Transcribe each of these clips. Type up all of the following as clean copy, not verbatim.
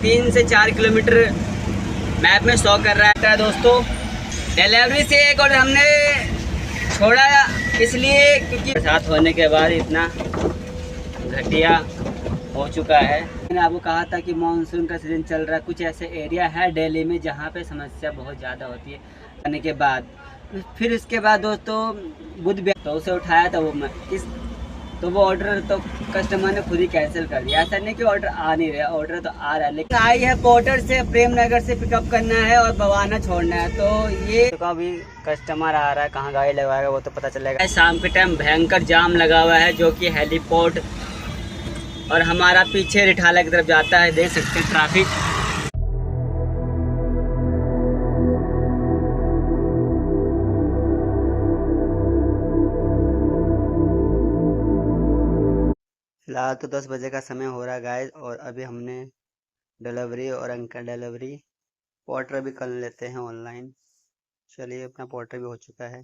3 से 4 kilometre map में show कर रहा है दोस्तों। डिलीवरी से एक ऑर्डर हमने छोड़ा इसलिए क्योंकि साथ होने के बाद इतना घटिया हो चुका है। मैंने आपको कहा था कि मानसून का सीज़न चल रहा है, कुछ ऐसे एरिया है दिल्ली में जहाँ पे समस्या बहुत ज़्यादा होती है। आने के बाद फिर इसके बाद दोस्तों बुध तो उसे उठाया था वो ऑर्डर तो कस्टमर ने खुद ही कैंसिल कर दिया। ऐसा नहीं कि ऑर्डर आ नहीं रहा, ऑर्डर तो आ रहा है, लेकिन आई है पोर्टर से प्रेमनगर से पिकअप करना है और बवाना छोड़ना है। तो ये तो अभी कस्टमर आ रहा है, कहाँ गाड़ी लगाएगा वो तो पता चलेगा। शाम के टाइम भयंकर जाम लगा हुआ है जो कि हेलीपोर्ट और हमारा पीछे रिठाला की तरफ जाता है, देख सकते हैं ट्रैफिक। फिलहाल तो 10 बजे का समय हो रहा है गाइस, और अभी हमने डिलीवरी और अंकल डिलीवरी पोर्टर भी कर लेते हैं ऑनलाइन। चलिए अपना पोर्टर भी हो चुका है,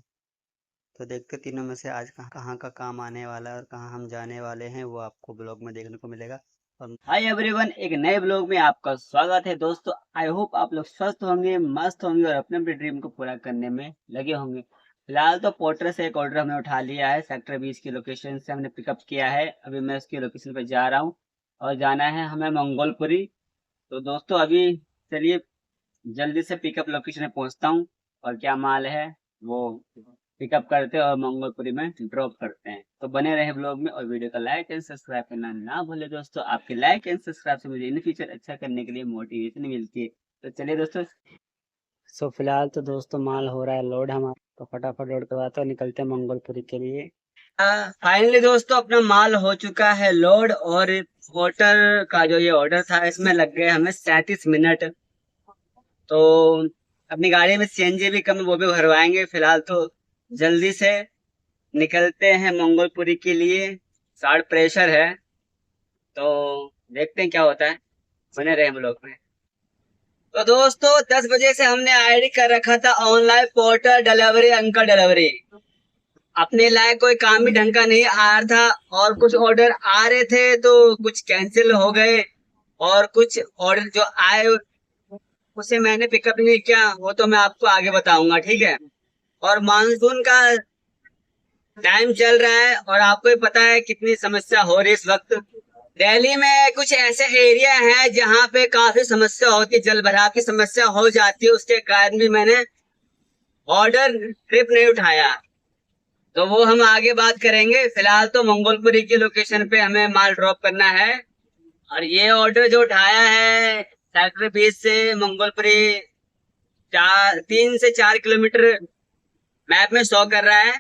तो देखते तीनों में से आज कहाँ का काम आने वाला है और कहाँ हम जाने वाले हैं वो आपको ब्लॉग में देखने को मिलेगा। हाय एवरीवन, एक नए ब्लॉग में आपका स्वागत है दोस्तों। आई होप आप लोग स्वस्थ होंगे, मस्त होंगे और अपने अपने ड्रीम को पूरा करने में लगे होंगे। फिलहाल तो पोर्टर से एक ऑर्डर हमने उठा लिया है, सेक्टर 20 की लोकेशन से हमने पिकअप किया है। अभी मैं उसकी लोकेशन पे जा रहा हूँ और जाना है हमें मंगोलपुरी। तो दोस्तों अभी चलिए जल्दी से पिकअप लोकेशन पे पहुँचता हूँ और क्या माल है वो पिकअप करते हैं और मंगोलपुरी में ड्रॉप करते हैं। तो बने रहे ब्लॉग में और वीडियो का लाइक एंड सब्सक्राइब करना ना भूले दोस्तों। आपके लाइक एंड सब्सक्राइब से मुझे इन फ्यूचर अच्छा करने के लिए मोटिवेशन मिलती है। तो चलिए दोस्तों, फिलहाल तो दोस्तों माल हो रहा है लोड हमारा, तो फटाफट लोड करवाते हैं, निकलते हैं मंगोलपुरी के लिए। फाइनली दोस्तों अपना माल हो चुका है लोड, और होटल का जो ये ऑर्डर था इसमें लग गए हमें 37 मिनट। तो अपनी गाड़ी में सीएनजी भी कम, वो भी भरवाएंगे। फिलहाल तो जल्दी से निकलते हैं मंगोलपुरी के लिए। शार्ट प्रेशर है तो देखते हैं क्या होता है, बने रहे हम लोग में। तो दोस्तों 10 बजे से हमने आईडी कर रखा था online porter delivery uncle delivery. अपने लायक कोई काम भी ढंग का नहीं आ रहा था, और कुछ ऑर्डर आ रहे थे तो कुछ कैंसिल हो गए, और कुछ ऑर्डर जो आए उसे मैंने पिकअप नहीं किया, वो तो मैं आपको आगे बताऊंगा, ठीक है। और मानसून का टाइम चल रहा है और आपको भी पता है कितनी समस्या हो रही है इस वक्त। दिल्ली में कुछ ऐसे एरिया हैं जहाँ पे काफी समस्या होती है, जल भराव की समस्या हो जाती है। उसके कारण भी मैंने ऑर्डर ट्रिप नहीं उठाया, तो वो हम आगे बात करेंगे। फिलहाल तो मंगोलपुरी की लोकेशन पे हमें माल ड्रॉप करना है, और ये ऑर्डर जो उठाया है सेक्टर 20 से मंगोलपुरी 3 से 4 किलोमीटर मैप में शो कर रहा है।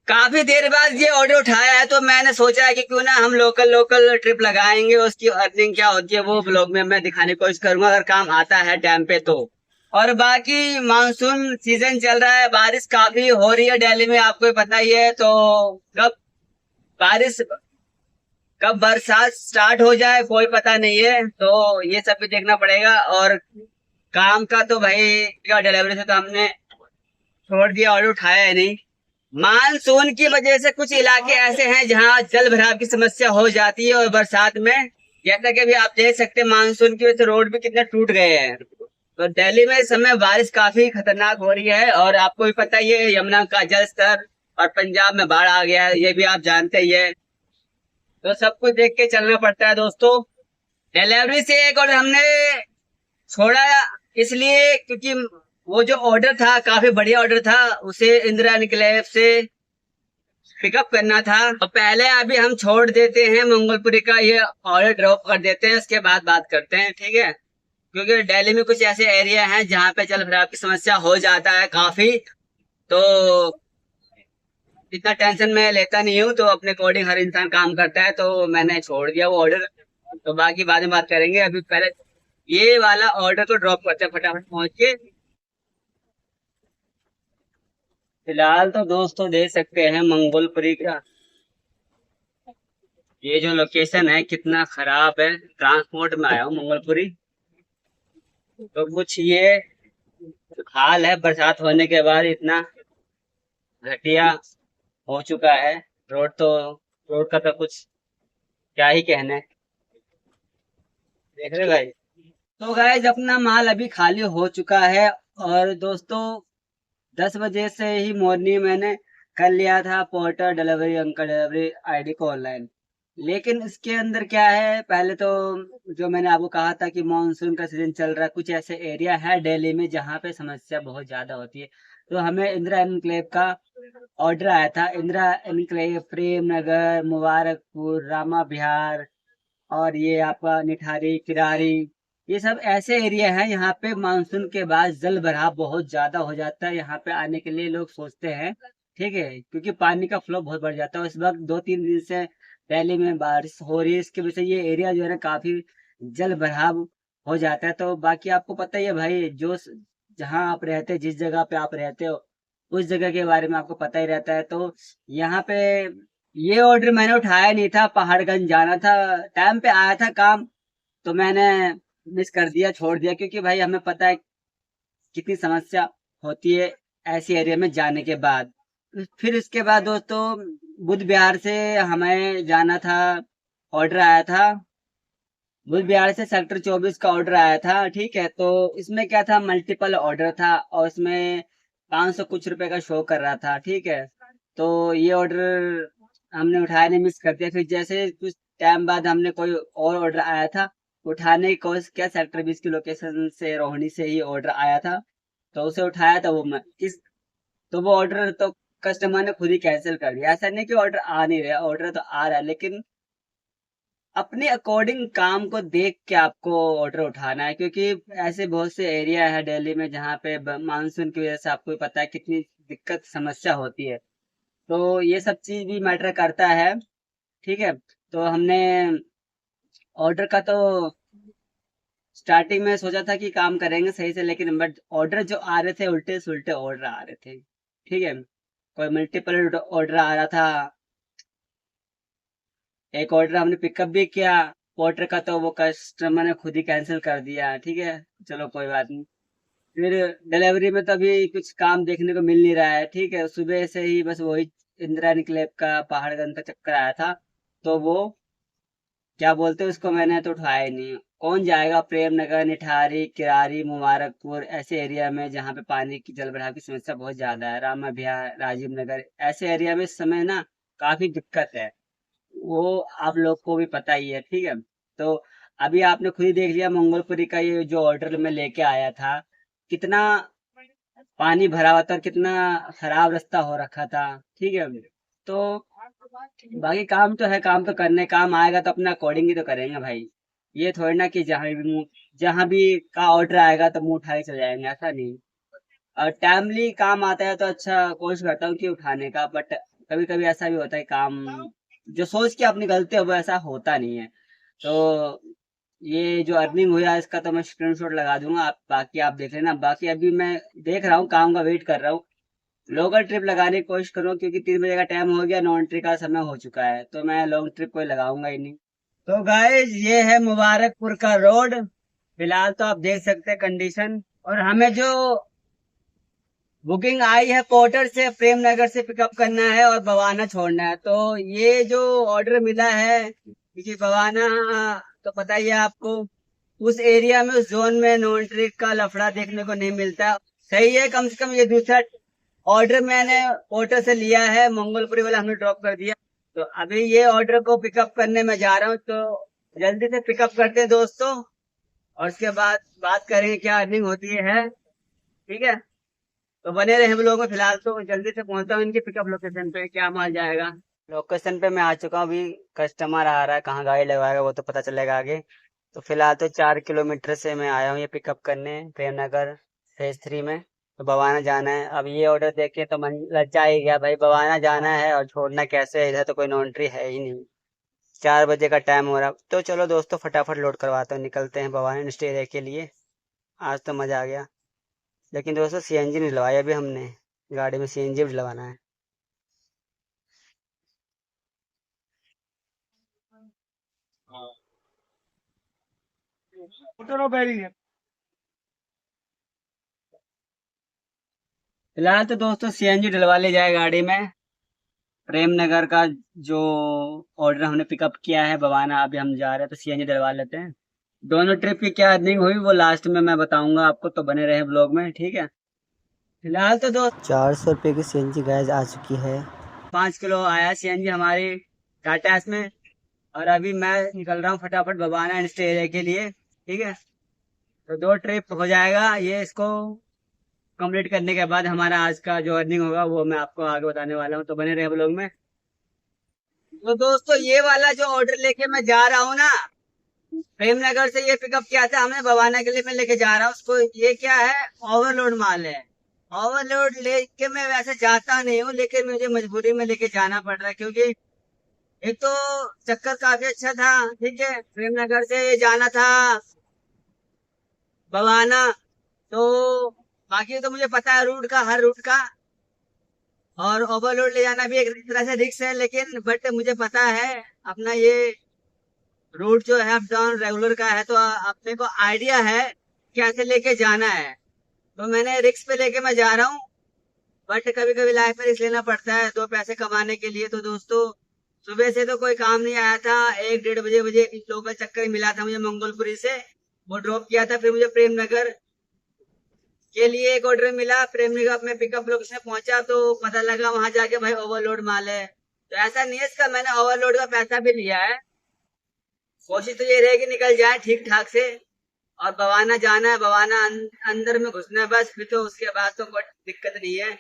काफी देर बाद ये ऑर्डर उठाया है, तो मैंने सोचा है कि क्यों ना हम लोकल लोकल ट्रिप लगाएंगे, उसकी अर्निंग क्या होती है वो ब्लॉग में मैं दिखाने की कोशिश करूंगा अगर काम आता है टाइम पे तो। और बाकी मानसून सीजन चल रहा है, बारिश काफी हो रही है दिल्ली में, आपको पता ही है। तो कब बारिश कब बरसात स्टार्ट हो जाए कोई पता नहीं है, तो ये सब भी देखना पड़ेगा। और काम का तो भाई डिलीवरी से तो हमने छोड़ दिया, ऑर्डर उठाया है नहीं। मानसून की वजह से कुछ इलाके ऐसे हैं जहां जल भराव की समस्या हो जाती है, और बरसात में जैसा कि अभी आप देख सकते हैं मानसून की वजह से रोड भी कितने टूट गए हैं। तो दिल्ली में इस समय बारिश काफी खतरनाक हो रही है, और आपको भी पता ही है यमुना का जल स्तर और पंजाब में बाढ़ आ गया है, ये भी आप जानते ही है। तो सब कुछ देख के चलना पड़ता है दोस्तों। डिलीवरी से एक और हमने छोड़ा इसलिए क्योंकि वो जो ऑर्डर था काफी बढ़िया ऑर्डर था, उसे इंदिरा एन्क्लेव से पिकअप करना था। और पहले अभी हम छोड़ देते हैं मंगोलपुरी का ये ऑर्डर ड्रॉप कर देते हैं, उसके बाद बात करते हैं, ठीक है। क्योंकि दिल्ली में कुछ ऐसे एरिया हैं जहाँ पे जल भराव की समस्या हो जाता है काफी, तो इतना टेंशन मैं लेता नहीं हूँ। तो अपने अकॉर्डिंग हर इंसान काम करता है, तो मैंने छोड़ दिया वो ऑर्डर। तो बाकी बाद में बात करेंगे, अभी पहले ये वाला ऑर्डर को ड्रॉप करते हैं फटाफट पहुंच के। फिलहाल तो दोस्तों देख सकते हैं मंगोलपुरी का ये जो लोकेशन है कितना खराब है। ट्रांसपोर्ट में आया हूँ मंगोलपुरी, तो कुछ ये हाल है बरसात होने के बाद इतना घटिया हो चुका है। रोड का तो कुछ क्या ही कहना है। देख रहे भाई। तो गाइस अपना माल अभी खाली हो चुका है। और दोस्तों 10 बजे से ही मॉर्निंग मैंने कर लिया था porter delivery uncle delivery ID को ऑनलाइन। लेकिन इसके अंदर क्या है, पहले तो जो मैंने आपको कहा था कि मानसून का सीजन चल रहा है, कुछ ऐसे एरिया है दिल्ली में जहाँ पे समस्या बहुत ज्यादा होती है। तो हमें इंदिरा एनक्लेव का ऑर्डर आया था। इंदिरा एनक्लेव प्रेम नगर मुबारकपुर रामा विहार और ये आपका निठारी किरारी, ये सब ऐसे एरिया हैं यहाँ पे मानसून के बाद जल भराव बहुत ज्यादा हो जाता है। यहाँ पे आने के लिए लोग सोचते हैं, ठीक है, क्योंकि पानी का फ्लो बहुत बढ़ जाता है। इस वक्त 2-3 दिन से दिल्ली में बारिश हो रही है, इसकी वजह से ये एरिया जो है ना काफी जल भराव हो जाता है। तो बाकी आपको पता ही है भाई, जहाँ आप रहते हैं, जिस जगह पे आप रहते हो, उस जगह के बारे में आपको पता ही रहता है। तो यहाँ पे ये ऑर्डर मैंने उठाया नहीं था, पहाड़गंज जाना था, टाइम पे आया था काम, तो मैंने मिस कर दिया, छोड़ दिया, क्योंकि भाई हमें पता है कितनी समस्या होती है ऐसी एरिया में जाने के बाद। फिर इसके बाद दोस्तों बुध बिहार से हमें जाना था, ऑर्डर आया था। बुध बिहार से सेक्टर 24 का ऑर्डर आया था, ठीक है। तो इसमें क्या था, मल्टीपल ऑर्डर था और इसमें 500 कुछ रुपए का शो कर रहा था, ठीक है। तो ये ऑर्डर हमने उठाया नहीं, मिस कर दिया। फिर जैसे कुछ टाइम बाद हमने कोई और ऑर्डर आया था, उठाने की कोशिश किया, सेक्टर 20 की लोकेशन से रोहिणी से ही ऑर्डर आया था, तो उसे उठाया था। वो मैं इस तो वो ऑर्डर तो कस्टमर ने खुद ही कैंसिल कर दिया। ऐसा नहीं कि ऑर्डर आ नहीं रहा, ऑर्डर तो आ रहा है, लेकिन अपने अकॉर्डिंग काम को देख के आपको ऑर्डर उठाना है, क्योंकि ऐसे बहुत से एरिया है दिल्ली में जहाँ पे मानसून की वजह से आपको भी पता है कितनी दिक्कत समस्या होती है। तो ये सब चीज भी मैटर करता है, ठीक है। तो हमने ऑर्डर का तो स्टार्टिंग में सोचा था कि काम करेंगे सही से, लेकिन बट ऑर्डर जो आ रहे थे उल्टे सुल्टे ऑर्डर आ रहे थे, ठीक है। कोई मल्टीपल ऑर्डर आ रहा था। एक ऑर्डर हमने पिकअप भी किया पोर्टर का, तो वो कस्टमर ने खुद ही कैंसिल कर दिया, ठीक है। चलो कोई बात नहीं। फिर डिलीवरी में तो अभी कुछ काम देखने को मिल नहीं रहा है, ठीक है। सुबह से ही बस वही इंदिरा एनक्लेव का पहाड़गंज का चक्कर आया था, तो वो क्या बोलते हैं उसको मैंने तो उठाया ही नहीं। कौन जाएगा प्रेम नगर निठारी किरारी मुबारकपुर ऐसे एरिया में जहाँ पे पानी की जल भराव की समस्या बहुत ज्यादा है, रामा विहार राजीव नगर ऐसे एरिया में इस समय ना काफी दिक्कत है। वो आप लोग को भी पता ही है, ठीक है। तो अभी आपने खुद ही देख लिया मंगोलपुरी का ये जो ऑर्डर में लेके आया था, कितना पानी भरा हुआ था और कितना खराब रास्ता हो रखा था, ठीक है। तो बाकी काम तो है, काम तो करने, काम आएगा तो अपना अकॉर्डिंग ही तो करेंगे भाई। ये थोड़ी ना कि जहाँ भी का ऑर्डर आएगा तो मुंह उठा के चले जाएंगे, ऐसा नहीं। और टाइमली काम आता है तो अच्छा कोशिश करता हूँ कि उठाने का, बट कभी कभी ऐसा भी होता है काम जो सोच के आप निकलते हो वो ऐसा होता नहीं है। तो ये जो अर्निंग हुआ है इसका तो मैं स्क्रीनशॉट लगा दूंगा, आप बाकी आप देख लेना। बाकी अभी मैं देख रहा हूँ, काम का वेट कर रहा हूँ, लोकल ट्रिप लगाने की कोशिश करूँ, क्योंकि 3 बजे का टाइम हो गया, नॉन ट्रिप का समय हो चुका है, तो मैं लॉन्ग ट्रिप कोई लगाऊंगा ही नहीं। तो गाइस ये है मुबारकपुर का रोड, फिलहाल तो आप देख सकते हैं कंडीशन। और हमें जो बुकिंग आई है पोर्टर से प्रेम नगर से पिकअप करना है और बवाना छोड़ना है। तो ये जो ऑर्डर मिला है, क्योंकि बवाना तो पता ही है आपको, उस एरिया में उस जोन में नॉन ट्रिक का लफड़ा देखने को नहीं मिलता। सही है, कम से कम ये दूसरा ऑर्डर मैंने पोर्टर से लिया है, मंगोलपुरी वाला हमने ड्रॉप कर दिया। तो अभी ये ऑर्डर को पिकअप करने में जा रहा हूँ, तो जल्दी से पिकअप करते हैं दोस्तों, और उसके बाद बात करेंगे क्या अर्निंग होती है, ठीक है। तो बने रहे हम लोग में, फिलहाल तो जल्दी से पहुंचता हूँ इनके पिकअप लोकेशन पे, क्या माल जाएगा। लोकेशन पे मैं आ चुका हूँ, अभी कस्टमर आ रहा है, कहाँ गाड़ी लगवाएगा वो तो पता चलेगा आगे। तो फिलहाल तो 4 किलोमीटर से मैं आया हूँ ये पिकअप करने प्रेमनगर फेज 3 में। तो बवाना जाना है। अब ये ऑर्डर देखे तो मन लज्जा ही गया भाई, बवाना जाना है और छोड़ना कैसे है, इधर तो कोई नॉन्ट्री है ही नहीं। 4 बजे का टाइम हो रहा। तो चलो दोस्तों फटाफट लोड करवाते हैं, निकलते हैं बवाना स्टे एरिया के लिए। आज तो मजा आ गया। लेकिन दोस्तों सीएनजी नहीं डलवाया अभी हमने, गाड़ी में सीएनजी भी डलवाना है। फिलहाल तो दोस्तों सीएनजी डलवा ले जाए गाड़ी में। प्रेम नगर का जो ऑर्डर हमने पिकअप किया है बवाना, अभी हम जा रहे हैं तो सीएनजी डलवा लेते हैं। दोनों ट्रिप की क्या अर्निंग हुई वो लास्ट में मैं बताऊंगा आपको, तो बने रहे ब्लॉग में, ठीक है। फिलहाल तो दो 400 रुपये की सीएनजी गैस आ चुकी है। 5 किलो आया सीएनजी हमारी टाटा में। और अभी मैं निकल रहा हूँ फटाफट बवाना एंड स्टे एरिया के लिए, ठीक है। तो 2 ट्रिप हो जाएगा ये, इसको कंप्लीट करने के बाद हमारा आज का जो अर्निंग होगा वो मैं आपको आगे बताने वाला हूँ, तो बने रहे ब्लॉग में। तो दोस्तों ये वाला जो ऑर्डर लेके मैं जा रहा हूँ ना, प्रेमनगर से ये पिकअप किया था हमने बवाना के लिए, मैं लेके जा रहा हूँ उसको। ये क्या है, ओवरलोड माल है। ओवरलोड लेके मैं वैसे जाता नहीं हूँ, लेकिन मुझे मजबूरी में लेके जाना पड़ रहा है, क्योंकि एक तो चक्कर काफी अच्छा था, ठीक है। प्रेमनगर से ये जाना था बवाना, तो बाकी तो मुझे पता है रूट का, हर रूट का। और ओवरलोड ले जाना भी एक तरह से रिक्स है, लेकिन बट मुझे पता है अपना ये रूट जो है अप डाउन रेगुलर का है, तो अपने को आइडिया है कैसे लेके जाना है। तो मैंने रिक्स पे लेके मैं जा रहा हूँ। बट कभी कभी लाइफ में रिस्क लेना पड़ता है 2 पैसे कमाने के लिए। तो दोस्तों सुबह से तो कोई काम नहीं आया था, 1 डेढ़ बजे मुझे एक लोकल चक्कर मिला था मुझे मंगोलपुरी से, वो ड्रॉप किया था। फिर मुझे प्रेम नगर के लिए एक ऑर्डर मिला, प्रेम नगर में पिकअप लोकेशन पहुंचा तो पता लगा वहां जाके भाई ओवरलोड माल है। तो ऐसा नहीं है, इसका मैंने ओवरलोड का पैसा भी लिया है। कोशिश तो ये रहेगी निकल जाए ठीक ठाक से। और बवाना जाना है, बवाना अंदर में घुसना है बस, फिर तो उसके बाद तो कोई दिक्कत नहीं है।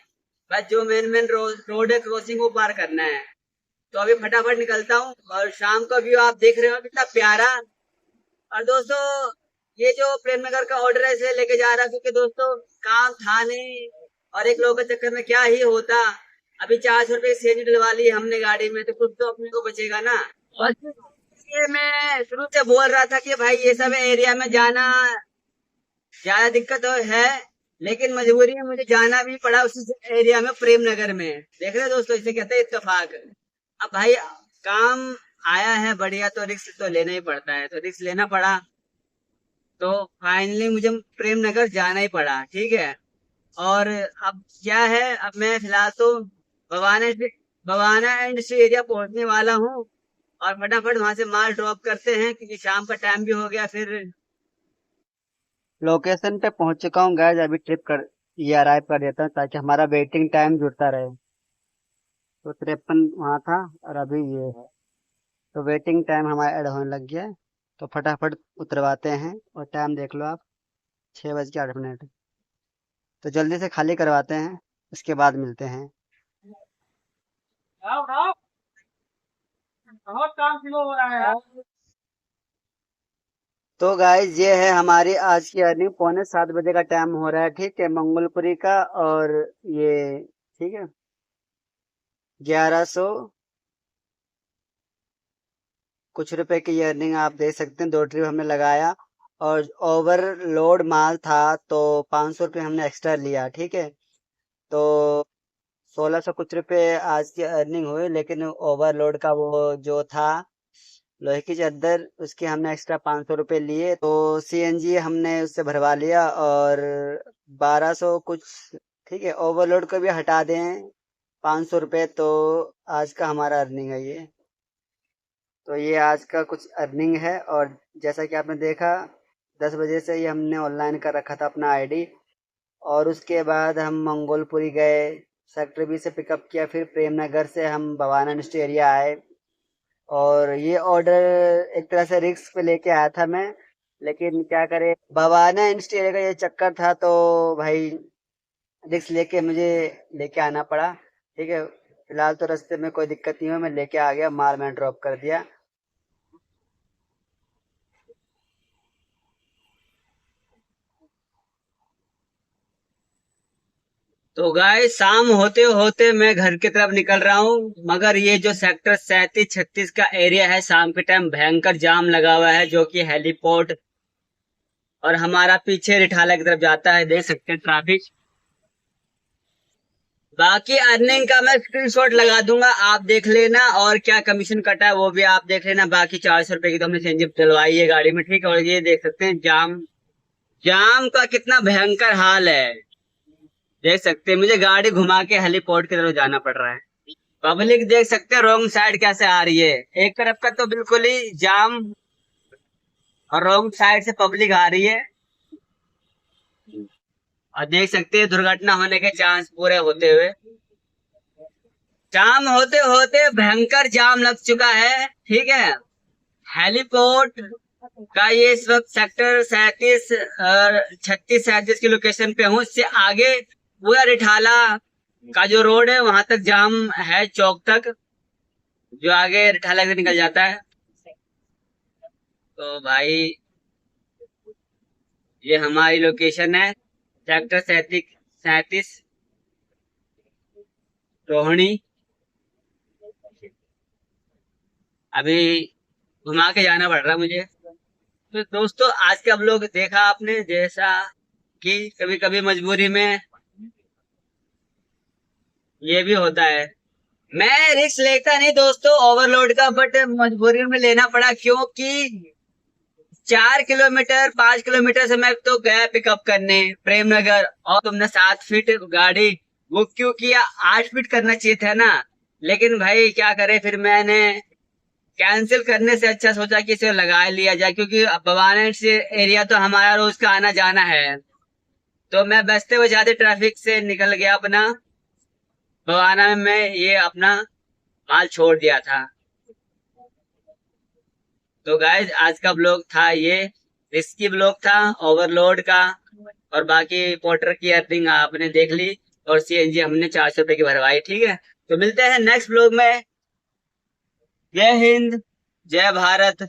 बस जो मेन मेन रोड है क्रॉसिंग वो पार करना है। तो अभी फटाफट निकलता हूँ। और शाम का व्यू आप देख रहे हो कितना प्यारा। और दोस्तों ये जो प्रेम नगर का ऑर्डर है इसे लेके जा रहा, क्योंकि दोस्तों काम था नहीं, और एक लोग के चक्कर में क्या ही होता। अभी 400 रुपये की सीएनजी डलवा ली हमने गाड़ी में, तो कुछ तो अपने को बचेगा ना। और ये मैं शुरू से बोल रहा था कि भाई ये सब एरिया में जाना ज्यादा दिक्कत तो है, लेकिन मजबूरी में मुझे जाना भी पड़ा उसी एरिया में, प्रेम नगर में। देख रहे दोस्तों, इसे कहते हैं इत्तेफाक। अब भाई काम आया है बढ़िया, तो रिस्क तो लेना ही पड़ता है, तो रिस्क लेना पड़ा। तो फाइनली मुझे प्रेम नगर जाना ही पड़ा, ठीक है। और अब क्या है, अब मैं फिलहाल तो Bawana Bawana and C area पहुंचने वाला हूँ। और फटाफट वहां से माल ड्रॉप करते हैं, क्योंकि शाम का टाइम भी हो गया। फिर लोकेशन पे पहुंच चुका हूँ गाइस, अभी ट्रिप कर ये अराइव कर देता हूँ ताकि हमारा वेटिंग टाइम जुड़ता रहे। तो 53 वहाँ था और अभी ये है, तो वेटिंग टाइम हमारा ऐड होने लग गया है। तो फटाफट उतरवाते हैं, और टाइम देख लो आप, 6:08। तो जल्दी से खाली करवाते हैं, उसके बाद मिलते हैं। बहुत काम स्लो हो रहा है यार। तो गाइज ये है हमारी आज की अर्निंग, 6:45 का टाइम हो रहा है, ठीक है, मंगोलपुरी का। और ये ठीक है, 1100 कुछ रुपए की अर्निंग आप देख सकते हैं। 2 ट्रिप हमने लगाया, और ओवरलोड माल था तो 500 रुपये हमने एक्स्ट्रा लिया, ठीक है। तो 1600 कुछ रुपए आज की अर्निंग हुई, लेकिन ओवरलोड का वो जो था लोहे की चादर, उसके हमने एक्स्ट्रा 500 रुपये लिए, तो सीएनजी हमने उससे भरवा लिया। और 1200 कुछ, ठीक है, ओवरलोड को भी हटा दें 500 रुपये, तो आज का हमारा अर्निंग है ये। तो ये आज का कुछ अर्निंग है। और जैसा कि आपने देखा 10 बजे से ही हमने ऑनलाइन कर रखा था अपना आईडी। और उसके बाद हम मंगोलपुरी गए, सेक्टर बी से पिकअप किया, फिर प्रेम नगर से हम भवाना इंडस्ट्री एरिया आए। और ये ऑर्डर एक तरह से रिस्क पे लेके आया था मैं, लेकिन क्या करे, भवाना इंडस्ट्री एरिया का ये चक्कर था, तो भाई रिस्क लेके मुझे लेके आना पड़ा, ठीक है। फिलहाल तो रास्ते में कोई दिक्कत नहीं हुई, मैं लेके आ गया, माल मैंने ड्रॉप कर दिया। तो गाय शाम होते होते मैं घर की तरफ निकल रहा हूँ, मगर ये जो सेक्टर 37-36 का एरिया है, शाम के टाइम भयंकर जाम लगा हुआ है, जो कि हेलीपोर्ट और हमारा पीछे रिठाला की तरफ जाता है, देख सकते हैं ट्रैफिक। बाकी अर्निंग का मैं स्क्रीनशॉट लगा दूंगा, आप देख लेना, और क्या कमीशन कटा है वो भी आप देख लेना। बाकी 400 रुपए की तो हमने सीएनजी डलवाई है गाड़ी में, ठीक है। और ये देख सकते हैं जाम, जाम का कितना भयंकर हाल है, देख सकते हैं। मुझे गाड़ी घुमा के हेलीपोर्ट की तरफ जाना पड़ रहा है। पब्लिक देख सकते हैं रॉन्ग साइड कैसे आ रही है, एक तरफ का तो बिल्कुल ही जाम। और रॉन्ग साइड से पब्लिक आ रही है और देख सकते हैं दुर्घटना होने के चांस पूरे होते हुए। जाम होते होते भयंकर जाम लग चुका है, ठीक है। हेलीपोर्ट का ये इस वक्त सेक्टर 37 और 36-37 की लोकेशन पे हूँ। इससे आगे पूरा रिठाला का जो रोड है वहां तक जाम है, चौक तक जो आगे रिठाला से निकल जाता है। तो भाई ये हमारी लोकेशन है, सेक्टर 37 रोहिणी। अभी घुमा के जाना पड़ रहा है मुझे। तो दोस्तों आज का व्लॉग देखा आपने, जैसा कि कभी कभी मजबूरी में ये भी होता है। मैं रिस्क लेता नहीं दोस्तों ओवरलोड का, बट मजबूरी में लेना पड़ा क्योंकि 4 किलोमीटर 5 किलोमीटर से मैं तो गया पिकअप करने प्रेमनगर, और तुमने 7 फीट गाड़ी बुक क्यों किया? 8 फीट करना चाहिए था ना। लेकिन भाई क्या करे, फिर मैंने कैंसिल करने से अच्छा सोचा कि इसे लगा लिया जाए, क्योंकि बवाना से एरिया तो हमारा रोज का आना जाना है। तो मैं बचते बचाते ट्रैफिक से निकल गया अपना बवाना में, मैं ये अपना माल छोड़ दिया था। तो गाइज आज का ब्लॉग था ये, रिस्की ब्लॉग था ओवरलोड का। और बाकी पोर्टर की अर्निंग आपने देख ली, और सीएनजी हमने 400 रुपए की भरवाई, ठीक है। तो मिलते हैं नेक्स्ट ब्लॉग में। जय हिंद, जय भारत।